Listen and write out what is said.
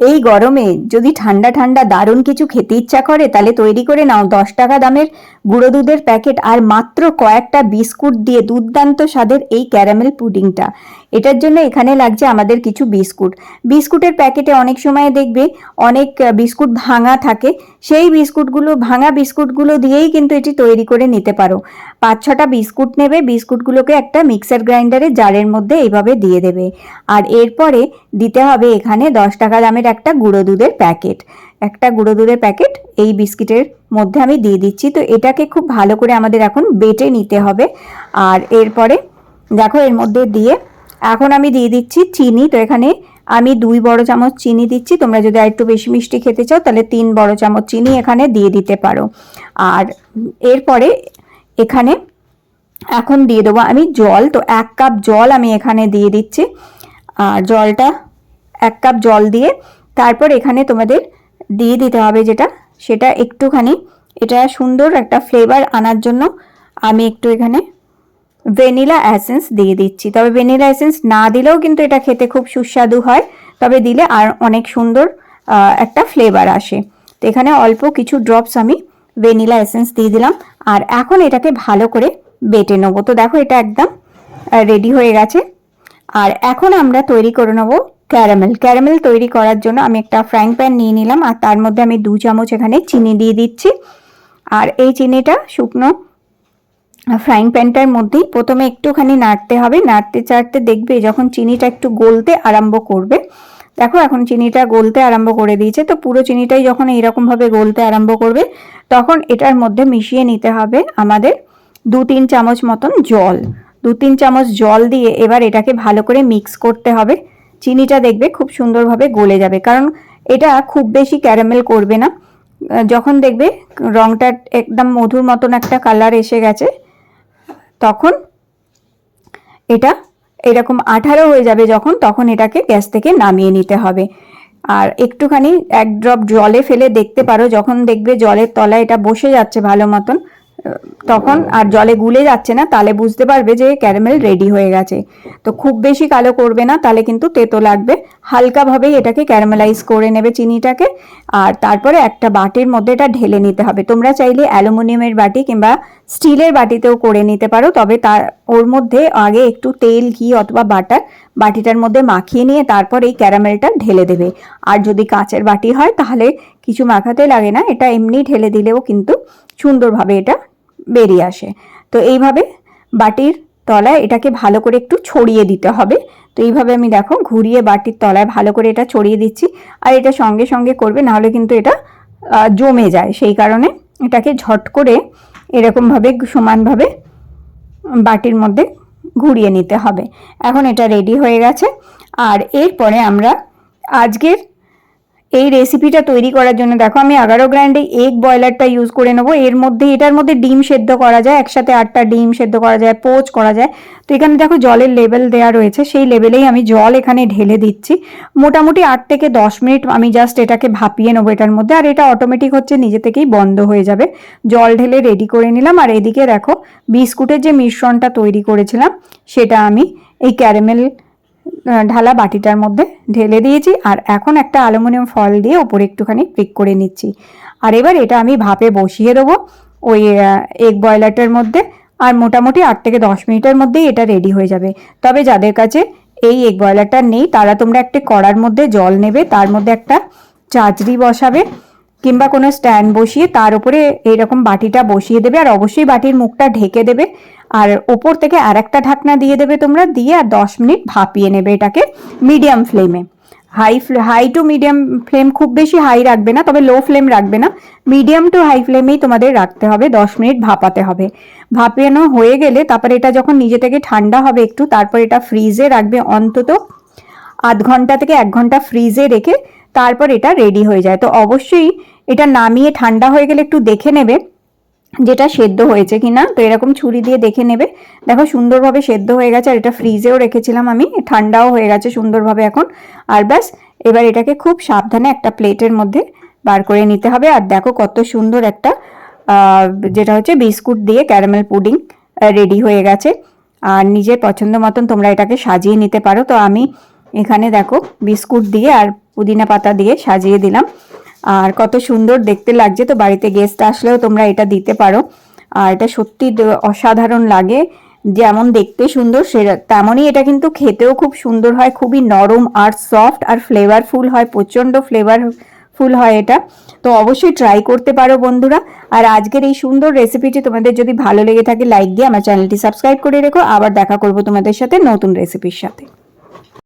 এই গরমে যদি ঠান্ডা ঠান্ডা দারুণ কিছু খেতে ইচ্ছা করে তাহলে তৈরি করে নাও 10 টাকা দামের গুঁড়ো দুধের প্যাকেট আর মাত্র কয়েকটা বিস্কুট দিয়ে দুর্দান্ত স্বাদের এই ক্যারামেল পুডিংটা। এটার জন্য এখানে লাগছে আমাদের কিছু বিস্কুট। বিস্কুটের প্যাকেটে অনেক সময় দেখবে অনেক বিস্কুট ভাঙা থাকে, সেই ভাঙা বিস্কুটগুলো দিয়েই কিন্তু এটি তৈরি করে নিতে পারো। 5-6টা বিস্কুট নেবে, বিস্কুটগুলোকে একটা মিক্সার গ্রাইন্ডারে জারের মধ্যে এইভাবে দিয়ে দেবে। আর এরপরে দিতে হবে এখানে 10 টাকা দামের একটা গুঁড়ো দুধের প্যাকেট এই বিস্কিটের মধ্যে আমি দিয়ে দিচ্ছি। তো এটাকে খুব ভালো করে আমাদের এখন বেটে নিতে হবে। আর এরপরে দেখো এর মধ্যে দিয়ে এখন আমি দিয়ে দিচ্ছি চিনি। তো এখানে আমি 2 বড় চামচ চিনি দিচ্ছি, তোমরা যদি আর একটু বেশি মিষ্টি খেতে চাও তাহলে 3 বড় চামচ চিনি এখানে দিয়ে দিতে পারো। আর এরপরে এখানে এখন দিয়ে দেবো আমি জল। তো 1 কাপ জল আমি এখানে দিয়ে দিচ্ছি। আর জলটা 1 কাপ জল দিয়ে তারপর এখানে তোমাদের দিয়ে দিতে হবে সেটা একটুখানি এটা সুন্দর একটা ফ্লেভার আনার জন্য আমি একটু এখানে ভ্যানিলা এসেন্স দিয়ে দিচ্ছি। তবে ভ্যানিলা এসেন্স না দিলেও কিন্তু এটা খেতে খুব সুস্বাদু হয়, তবে দিলে আর অনেক সুন্দর একটা ফ্লেভার আসে। তো এখানে অল্প কিছু ড্রপস আমি ভ্যানিলা এসেন্স দিয়ে দিলাম। আর এখন এটাকে ভালো করে বেটে নেবো। তো দেখো এটা একদম রেডি হয়ে গেছে। আর এখন আমরা তৈরি করে নেবো ক্যারামেল তৈরি করার জন্য আমি একটা ফ্রাইং প্যান নিয়ে নিলাম আর তার মধ্যে আমি 2 চামচ এখানে চিনি দিয়ে দিচ্ছি। আর এই চিনিটা শুকনো ফ্রাইং প্যানটার মধ্যেই প্রথমে একটুখানি নাড়তে হবে। নাড়তে চাড়তে দেখবে যখন চিনিটা একটু গলতে আরম্ভ করবে, দেখো এখন চিনিটা গলতে আরম্ভ করে দিয়েছে। তো পুরো চিনিটাই যখন এইরকমভাবে গলতে আরম্ভ করবে তখন এটার মধ্যে মিশিয়ে নিতে হবে আমাদের 2-3 চামচ মতন জল। 2-3 চামচ জল দিয়ে এবার এটাকে ভালো করে মিক্স করতে হবে। চিনিটা দেখবে খুব সুন্দরভাবে গলে যাবে, কারণ এটা খুব বেশি ক্যারামেল করবে না। যখন দেখবে রংটা একদম মধুর মতন একটা কালার এসে গেছে তখন এটা এরকম আঠালো হয়ে যাবে তখন এটাকে গ্যাস থেকে নামিয়ে নিতে হবে। আর একটুখানি 1 ড্রপ জলে ফেলে দেখতে পারো, যখন দেখবে জলের তলায় এটা বসে যাচ্ছে ভালো মতন তখন আর জলে গুলে যাচ্ছে না, তাহলে বুঝতে পারবে যে ক্যারামেল রেডি হয়ে গেছে। তো খুব বেশি কালো করবে না, তাহলে কিন্তু তেতো লাগবে। হালকাভাবেই এটাকে ক্যারামেলাইজ করে নেবে চিনিটাকে। আর তারপরে একটা বাটির মধ্যে এটা ঢেলে নিতে হবে। তোমরা চাইলে অ্যালুমিনিয়ামের বাটি কিংবা স্টিলের বাটিতেও করে নিতে পারো, তবে ওর মধ্যে আগে একটু তেল, ঘি অথবা বাটার বাটিটার মধ্যে মাখিয়ে নিয়ে তারপর এই ক্যারামেলটা ঢেলে দেবে। আর যদি কাঁচের বাটি হয় তাহলে কিছু মাখাতে লাগে না, এটা এমনি ঢেলে দিলেও কিন্তু সুন্দরভাবে এটা বেরিয়ে আসে। তো এইভাবে বাটির তলায় এটাকে ভালো করে একটু ছড়িয়ে দিতে হবে। তো এইভাবে আমি দেখো ঘুরিয়ে বাটির তলায় ভালো করে এটা ছড়িয়ে দিচ্ছি। আর এটা সঙ্গে সঙ্গে করবে, নাহলে কিন্তু এটা জমে যায়, সেই কারণে এটাকে ঝট করে এরকমভাবে সমানভাবে বাটির মধ্যে ঘুরিয়ে নিতে হবে। এখন এটা রেডি হয়ে গেছে। আর এরপরে আমরা আজকের এই রেসিপিটা তৈরি করার জন্য দেখো আমি 11 গ্রাইন্ডে এগ বয়লারটা ইউজ করে নেবো। এটার মধ্যে ডিম সেদ্ধ করা যায়, একসাথে 8টা ডিম সেদ্ধ করা যায়, পোচ করা যায়। তো এখানে দেখো জলের লেভেল দেওয়া রয়েছে, সেই লেভেলেই আমি জল এখানে ঢেলে দিচ্ছি। মোটামুটি 8 থেকে 10 মিনিট আমি জাস্ট এটাকে ভাপিয়ে নেবো এটার মধ্যে। আর এটা অটোমেটিক হচ্ছে নিজে থেকেই বন্ধ হয়ে যাবে। জল ঢেলে রেডি করে নিলাম। আর এদিকে দেখো বিস্কুটের যে মিশ্রণটা তৈরি করেছিলাম সেটা আমি এই ক্যারামেল ঢালা বাটিটার মধ্যে ঢেলে দিয়েছি। আর এখন একটা অ্যালুমিনিয়াম ফয়েল দিয়ে ওপরে একটুখানি প্রিক করে নিচ্ছি। আর এবার এটা আমি ভাপে বসিয়ে দেবো ওই এগ বয়লারটার মধ্যে। আর মোটামুটি 8 থেকে 10 মিনিটের মধ্যেই এটা রেডি হয়ে যাবে। তবে যাদের কাছে এই এগ বয়লারটা নেই তারা তোমরা একটা কড়ার মধ্যে জল নেবে, তার মধ্যে একটা চাঁচড়ি বসাবে কিংবা কোনো স্ট্যান্ড বসিয়ে তার উপরে এইরকম বাটিটা বসিয়ে দেবে। আর অবশ্যই বাটির মুখটা ঢেকে দেবে। আর ওপর থেকে আরেকটা ঢাকনা দিয়ে দেবে তোমরা, দিয়ে আর 10 মিনিট ভাপিয়ে নেবে এটাকে মিডিয়াম ফ্লেমে। হাই টু মিডিয়াম ফ্লেম, খুব বেশি হাই রাখবে না, তবে লো ফ্লেম রাখবে না, মিডিয়াম টু হাই ফ্লেমেই তোমাদের রাখতে হবে। 10 মিনিট ভাপাতে হবে। ভাপানো হয়ে গেলে তারপরে এটা যখন নিজে থেকে ঠান্ডা হবে একটু, তারপর এটা ফ্রিজে রাখবে অন্তত আধ ঘন্টা থেকে 1 ঘন্টা ফ্রিজে রেখে তারপর এটা রেডি হয়ে যায়। তো অবশ্যই এটা নামিয়ে ঠান্ডা হয়ে গেলে একটু দেখে নেবে যেটা সেদ্ধ হয়েছে কিনা। তো এরকম ছুরি দিয়ে দেখে নেবে। দেখো সুন্দরভাবে সেদ্ধ হয়ে গেছে। আর এটা ফ্রিজেও রেখেছিলাম আমি, ঠান্ডাও হয়ে গেছে সুন্দরভাবে এখন। আর ব্যাস এবার এটাকে খুব সাবধানে একটা প্লেটের মধ্যে বার করে নিতে হবে। আর দেখো কত সুন্দর একটা যেটা হচ্ছে বিস্কুট দিয়ে ক্যারামেল পুডিং রেডি হয়ে গেছে। আর নিজের পছন্দ মতন তোমরা এটাকে সাজিয়ে নিতে পারো। তো আমি এখানে দেখো বিস্কুট দিয়ে আর পুদিনা পাতা দিয়ে সাজিয়ে দিলাম, আর কত সুন্দর দেখতে লাগছে। তো বাড়িতে গেস্ট আসলেও তোমরা এটা দিতে পারো, আর এটা সত্যি অসাধারণ লাগে। যেমন দেখতে সুন্দর তেমনই এটা কিন্তু খেতেও খুব সুন্দর হয়, খুবই নরম আর সফট আর ফ্লেভারফুল হয়, প্রচণ্ড ফ্লেভারফুল হয় এটা। তো অবশ্যই ট্রাই করতে পারো বন্ধুরা। আর আজকের এই সুন্দর রেসিপিটি তোমাদের যদি ভালো লেগে থাকে লাইক দিয়ে আমার চ্যানেলটি সাবস্ক্রাইব করে রেখো। আবার দেখা করবো তোমাদের সাথে নতুন রেসিপির সাথে।